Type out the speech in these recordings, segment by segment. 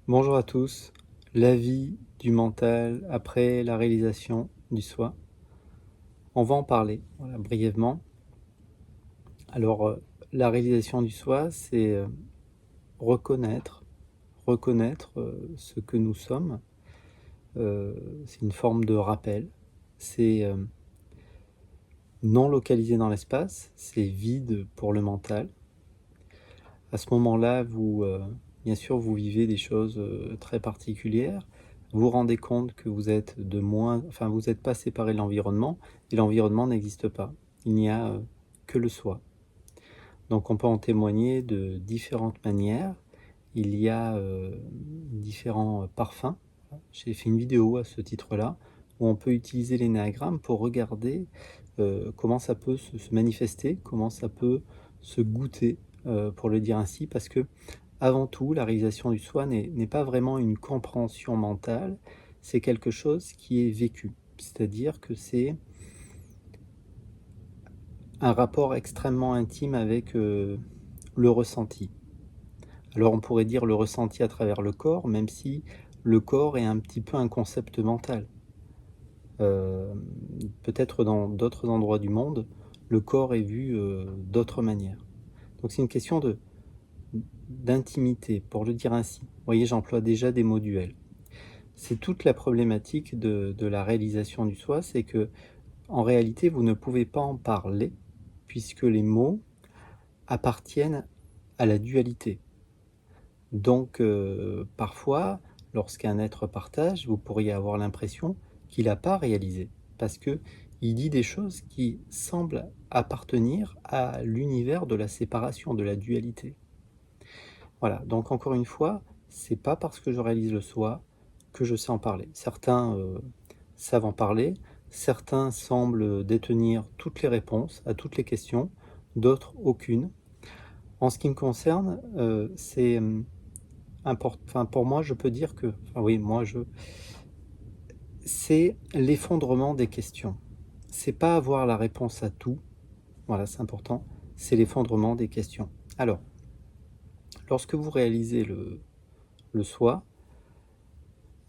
Bonjour à tous, la vie du mental après la réalisation du soi. On va en parler brièvement. Alors, la réalisation du soi, c'est reconnaître, ce que nous sommes. C'est une forme de rappel. C'est non localisé dans l'espace, c'est vide pour le mental. À ce moment-là, bien sûr, vous vivez des choses très particulières. Vous vous rendez compte que vous êtes vous n'êtes pas séparé de l'environnement, et l'environnement n'existe pas. Il n'y a que le soi. Donc on peut en témoigner de différentes manières. Il y a différents parfums. J'ai fait une vidéo à ce titre-là, où on peut utiliser l'énéagramme pour regarder comment ça peut se manifester, comment ça peut se goûter, pour le dire ainsi, parce que avant tout, la réalisation du soi n'est pas vraiment une compréhension mentale, c'est quelque chose qui est vécu. C'est-à-dire que c'est un rapport extrêmement intime avec le ressenti. Alors on pourrait dire le ressenti à travers le corps, même si le corps est un petit peu un concept mental. Euh, Peut-être dans d'autres endroits du monde, le corps est vu d'autres manières. Donc c'est une question d'intimité, pour le dire ainsi. Vous voyez, j'emploie déjà des mots duels. C'est toute la problématique de la réalisation du soi, c'est que en réalité, vous ne pouvez pas en parler, puisque les mots appartiennent à la dualité. Donc, parfois, lorsqu'un être partage, vous pourriez avoir l'impression qu'il n'a pas réalisé, parce que il dit des choses qui semblent appartenir à l'univers de la séparation, de la dualité. Voilà, donc encore une fois, c'est pas parce que je réalise le soi que je sais en parler. Certains savent en parler, certains semblent détenir toutes les réponses à toutes les questions, d'autres aucune. En ce qui me concerne, c'est pour moi, je peux dire que, c'est l'effondrement des questions. C'est pas avoir la réponse à tout, voilà, c'est important, c'est l'effondrement des questions. Alors, lorsque vous réalisez le soi,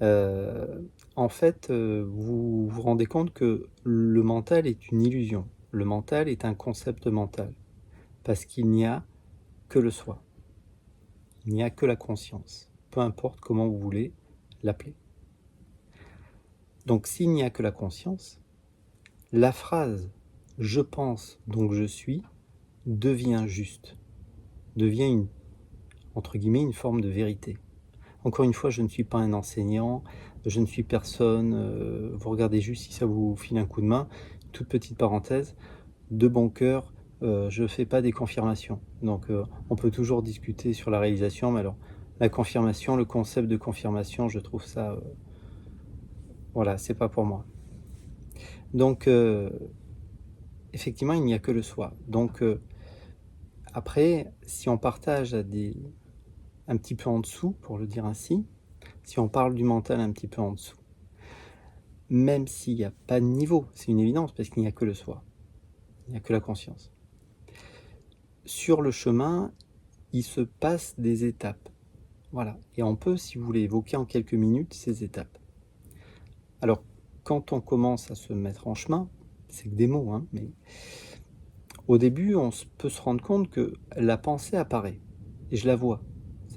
en fait, vous vous rendez compte que le mental est une illusion. Le mental est un concept mental, parce qu'il n'y a que le soi. Il n'y a que la conscience, peu importe comment vous voulez l'appeler. Donc s'il n'y a que la conscience, la phrase « je pense, donc je suis » devient juste, devient entre guillemets une forme de vérité. Encore une fois, je ne suis pas un enseignant, je ne suis personne, vous regardez juste si ça vous file un coup de main. Toute petite parenthèse, de bon cœur, je ne fais pas des confirmations. Donc on peut toujours discuter sur la réalisation, mais alors la confirmation, le concept de confirmation, je trouve ça, voilà, c'est pas pour moi. Donc effectivement, il n'y a que le soi. Donc après, si on partage un petit peu en dessous, pour le dire ainsi, si on parle du mental un petit peu en dessous, même s'il n'y a pas de niveau, c'est une évidence, parce qu'il n'y a que le soi, il n'y a que la conscience. Sur le chemin, il se passe des étapes. Voilà. Et on peut, si vous voulez, évoquer en quelques minutes ces étapes. Alors, quand on commence à se mettre en chemin, c'est que des mots, hein, mais au début, peut se rendre compte que la pensée apparaît. Et je la vois.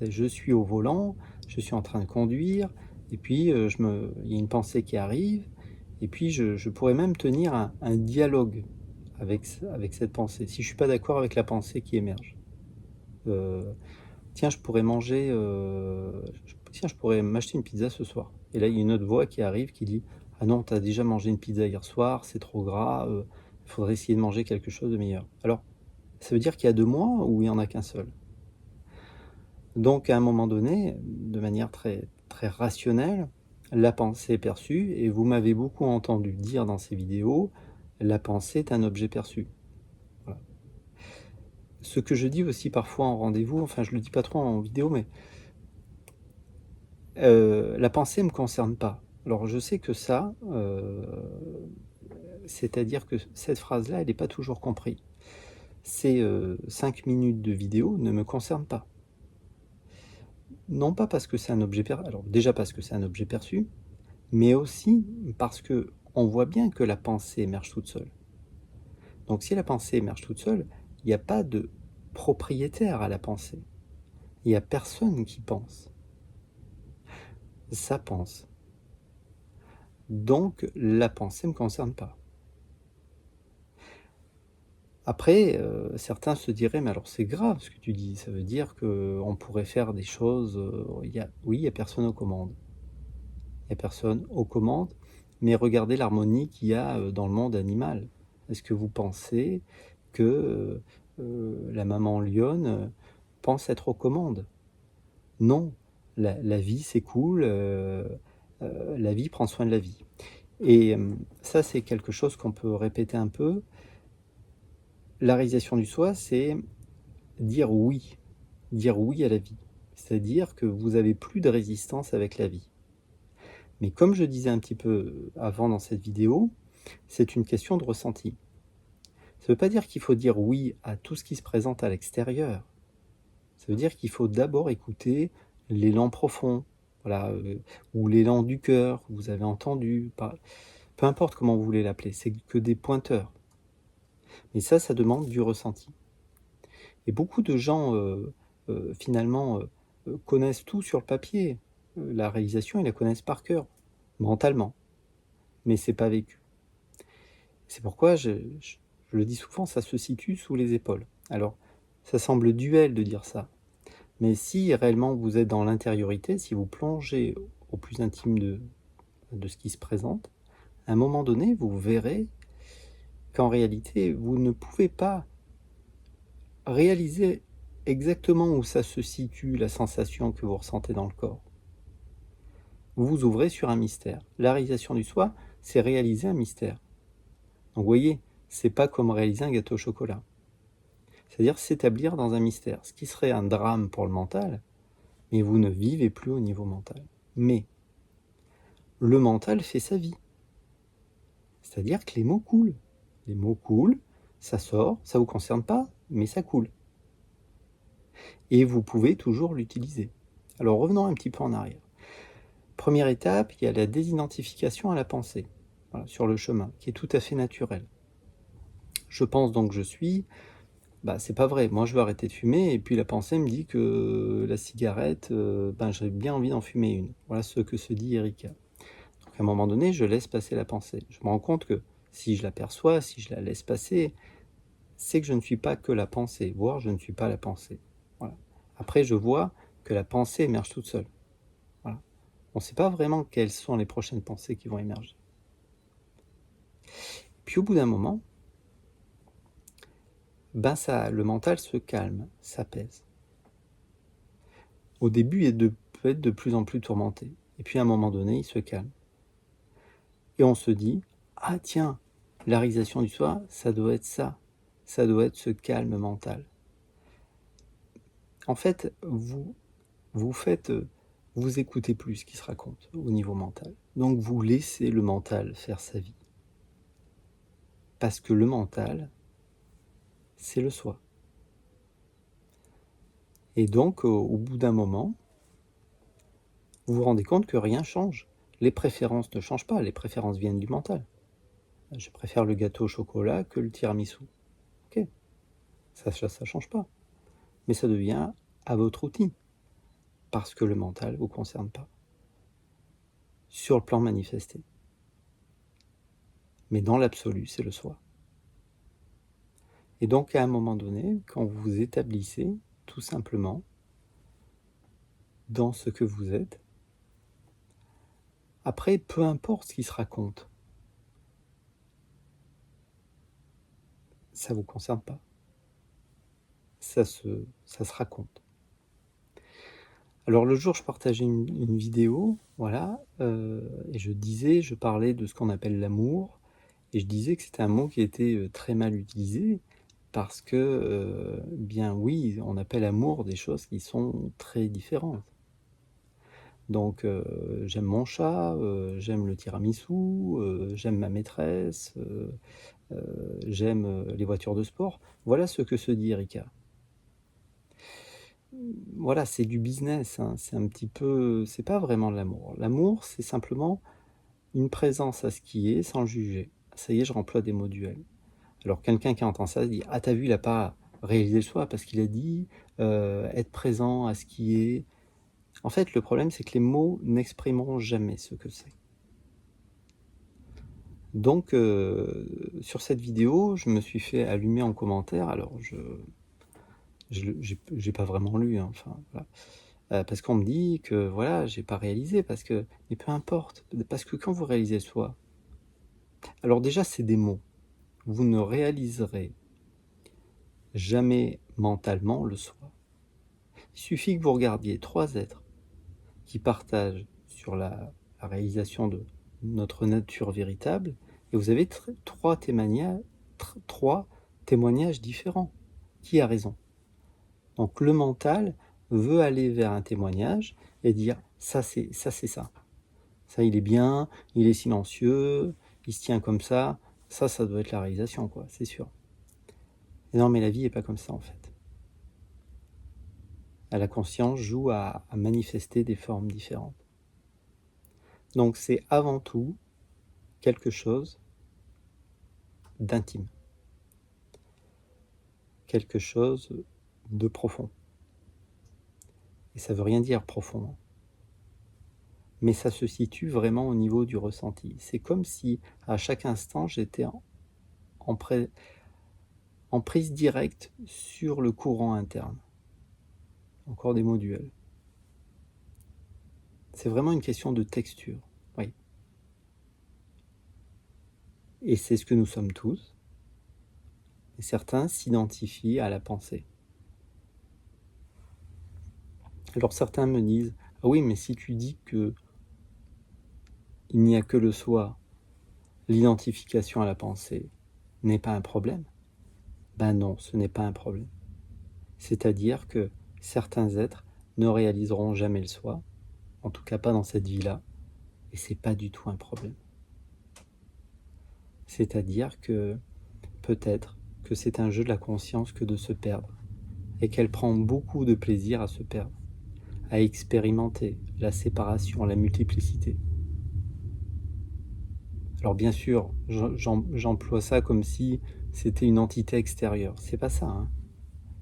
Je suis au volant, je suis en train de conduire, et puis il y a une pensée qui arrive, et puis je pourrais même tenir un dialogue avec cette pensée, si je ne suis pas d'accord avec la pensée qui émerge. Tiens, je pourrais je pourrais m'acheter une pizza ce soir. Et là, il y a une autre voix qui arrive qui dit « Ah non, tu as déjà mangé une pizza hier soir, c'est trop gras, il faudrait essayer de manger quelque chose de meilleur. » Alors, ça veut dire qu'il y a deux moi ou il n'y en a qu'un seul? Donc, à un moment donné, de manière très, très rationnelle, la pensée est perçue, et vous m'avez beaucoup entendu dire dans ces vidéos, la pensée est un objet perçu. Voilà. Ce que je dis aussi parfois en rendez-vous, enfin je le dis pas trop en vidéo, mais la pensée ne me concerne pas. Alors je sais que ça, c'est-à-dire que cette phrase-là, elle n'est pas toujours comprise. Ces 5 minutes de vidéo ne me concernent pas. non pas parce que c'est un objet perçu, alors déjà parce que c'est un objet perçu, mais aussi parce que on voit bien que la pensée émerge toute seule. Donc si la pensée émerge toute seule, il n'y a pas de propriétaire à la pensée. Il n'y a personne qui pense. Ça pense. Donc la pensée ne me concerne pas. Après, certains se diraient, mais alors c'est grave ce que tu dis, ça veut dire qu'on pourrait faire des choses, oui, il n'y a personne aux commandes. Il n'y a personne aux commandes, mais regardez l'harmonie qu'il y a dans le monde animal. Est-ce que vous pensez que la maman lionne pense être aux commandes? Non, la vie s'écoule, la vie prend soin de la vie. Et ça, c'est quelque chose qu'on peut répéter un peu. La réalisation du soi, c'est dire oui à la vie. C'est-à-dire que vous n'avez plus de résistance avec la vie. Mais comme je disais un petit peu avant dans cette vidéo, c'est une question de ressenti. Ça ne veut pas dire qu'il faut dire oui à tout ce qui se présente à l'extérieur. Ça veut dire qu'il faut d'abord écouter l'élan profond, voilà, ou l'élan du cœur, vous avez entendu, peu importe comment vous voulez l'appeler, c'est que des pointeurs. Mais ça demande du ressenti. Et beaucoup de gens, finalement, connaissent tout sur le papier. La réalisation, ils la connaissent par cœur, mentalement, mais c'est pas vécu. C'est pourquoi je le dis souvent, ça se situe sous les épaules. Alors, ça semble duel de dire ça, mais si réellement vous êtes dans l'intériorité, si vous plongez au plus intime de ce qui se présente, à un moment donné, vous verrez qu'en réalité, vous ne pouvez pas réaliser exactement où ça se situe, la sensation que vous ressentez dans le corps. Vous vous ouvrez sur un mystère. La réalisation du soi, c'est réaliser un mystère. Donc vous voyez, c'est pas comme réaliser un gâteau au chocolat. C'est-à-dire s'établir dans un mystère, ce qui serait un drame pour le mental, mais vous ne vivez plus au niveau mental. Mais le mental fait sa vie. C'est-à-dire que les mots coulent. Les mots coulent, ça sort, ça ne vous concerne pas, mais ça coule. Et vous pouvez toujours l'utiliser. Alors revenons un petit peu en arrière. Première étape, il y a la désidentification à la pensée, voilà, sur le chemin, qui est tout à fait naturel. Je pense donc je suis, c'est pas vrai, moi je veux arrêter de fumer, et puis la pensée me dit que la cigarette, j'ai bien envie d'en fumer une. Voilà ce que se dit Erika. Donc à un moment donné, je laisse passer la pensée. Je me rends compte que si je l'aperçois, si je la laisse passer, c'est que je ne suis pas que la pensée, voire je ne suis pas la pensée. Voilà. Après, je vois que la pensée émerge toute seule. Voilà. On ne sait pas vraiment quelles sont les prochaines pensées qui vont émerger. Puis au bout d'un moment, le mental se calme, s'apaise. Au début, il peut être de plus en plus tourmenté. Et puis à un moment donné, il se calme. Et on se dit, ah tiens, la réalisation du soi, ça doit être ça. Ça doit être ce calme mental. En fait, vous écoutez plus ce qui se raconte au niveau mental. Donc vous laissez le mental faire sa vie. Parce que le mental, c'est le soi. Et donc, au bout d'un moment, vous vous rendez compte que rien change. Les préférences ne changent pas, les préférences viennent du mental. Je préfère le gâteau au chocolat que le tiramisu. Ok, ça change pas. Mais ça devient à votre outil. Parce que le mental ne vous concerne pas. Sur le plan manifesté. Mais dans l'absolu, c'est le soi. Et donc, à un moment donné, quand vous vous établissez, tout simplement, dans ce que vous êtes, après, peu importe ce qui se raconte, ça ne vous concerne pas. Ça se raconte. Alors le jour, je partageais une vidéo, voilà, et je parlais de ce qu'on appelle l'amour, et je disais que c'était un mot qui était très mal utilisé, parce que, bien oui, on appelle amour des choses qui sont très différentes. Donc j'aime mon chat, j'aime le tiramisu, j'aime ma maîtresse, j'aime les voitures de sport. Voilà ce que se dit Erika. voilà, c'est du business, hein. C'est un petit peu, c'est pas vraiment de l'amour. L'amour, c'est simplement une présence à ce qui est sans juger. Ça y est, je remplis des mots duels. Alors quelqu'un qui entend ça se dit: «Ah, t'as vu, il a pas réalisé le soi parce qu'il a dit, être présent à ce qui est». En fait, le problème, c'est que les mots n'exprimeront jamais ce que c'est. Donc sur cette vidéo, je me suis fait allumer en commentaire. Alors j'ai pas vraiment lu, hein, enfin voilà. Parce qu'on me dit que voilà, j'ai pas réalisé, parce que, mais peu importe, parce que quand vous réalisez le soi, alors déjà c'est des mots. Vous ne réaliserez jamais mentalement le soi. Il suffit que vous regardiez 3 êtres qui partagent sur la réalisation de notre nature véritable, et vous avez 3 témoignages différents. Qui a raison? Donc le mental veut aller vers un témoignage et dire ça c'est ça, ça il est bien, il est silencieux, il se tient comme ça doit être la réalisation, quoi, c'est sûr. Et non, mais la vie est pas comme ça en fait. La conscience joue à manifester des formes différentes. Donc c'est avant tout quelque chose d'intime, quelque chose de profond. Et ça veut rien dire profond, mais ça se situe vraiment au niveau du ressenti. C'est comme si à chaque instant j'étais en prise directe sur le courant interne. Encore des mots duels. C'est vraiment une question de texture, oui. Et c'est ce que nous sommes tous. Et certains s'identifient à la pensée. Alors certains me disent: ah oui, mais si tu dis que il n'y a que le soi, l'identification à la pensée n'est pas un problème. Ben non, ce n'est pas un problème. C'est-à-dire que certains êtres ne réaliseront jamais le soi, en tout cas pas dans cette vie-là, et c'est pas du tout un problème. C'est-à-dire que peut-être que c'est un jeu de la conscience que de se perdre, et qu'elle prend beaucoup de plaisir à se perdre, à expérimenter la séparation, la multiplicité. Alors bien sûr, j'emploie ça comme si c'était une entité extérieure. C'est pas ça, hein.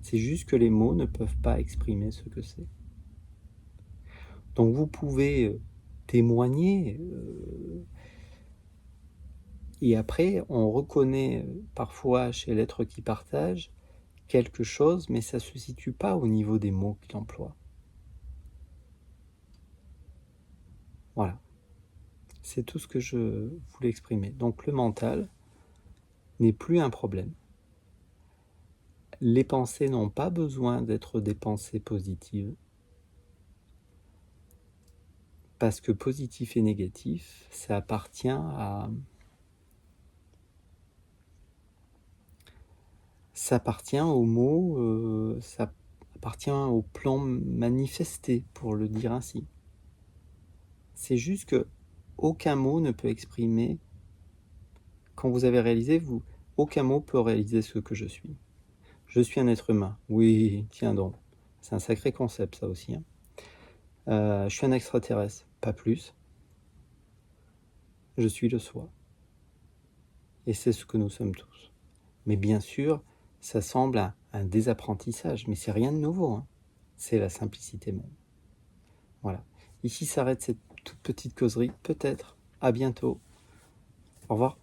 C'est juste que les mots ne peuvent pas exprimer ce que c'est. Donc vous pouvez témoigner, et après on reconnaît parfois chez l'être qui partage quelque chose, mais ça ne se situe pas au niveau des mots qu'il emploie. Voilà. C'est tout ce que je voulais exprimer. Donc le mental n'est plus un problème. Les pensées n'ont pas besoin d'être des pensées positives, parce que positif et négatif, ça appartient aux mots, ça appartient au plan manifesté, pour le dire ainsi. C'est juste que aucun mot ne peut exprimer, quand vous avez réalisé, aucun mot peut réaliser ce que je suis. Je suis un être humain. Oui, tiens donc. C'est un sacré concept, ça aussi, hein. Je suis un extraterrestre, pas plus. Je suis le soi. Et c'est ce que nous sommes tous. Mais bien sûr, ça semble un désapprentissage, mais c'est rien de nouveau, hein. C'est la simplicité même. Voilà. Ici s'arrête cette toute petite causerie, peut-être. À bientôt. Au revoir.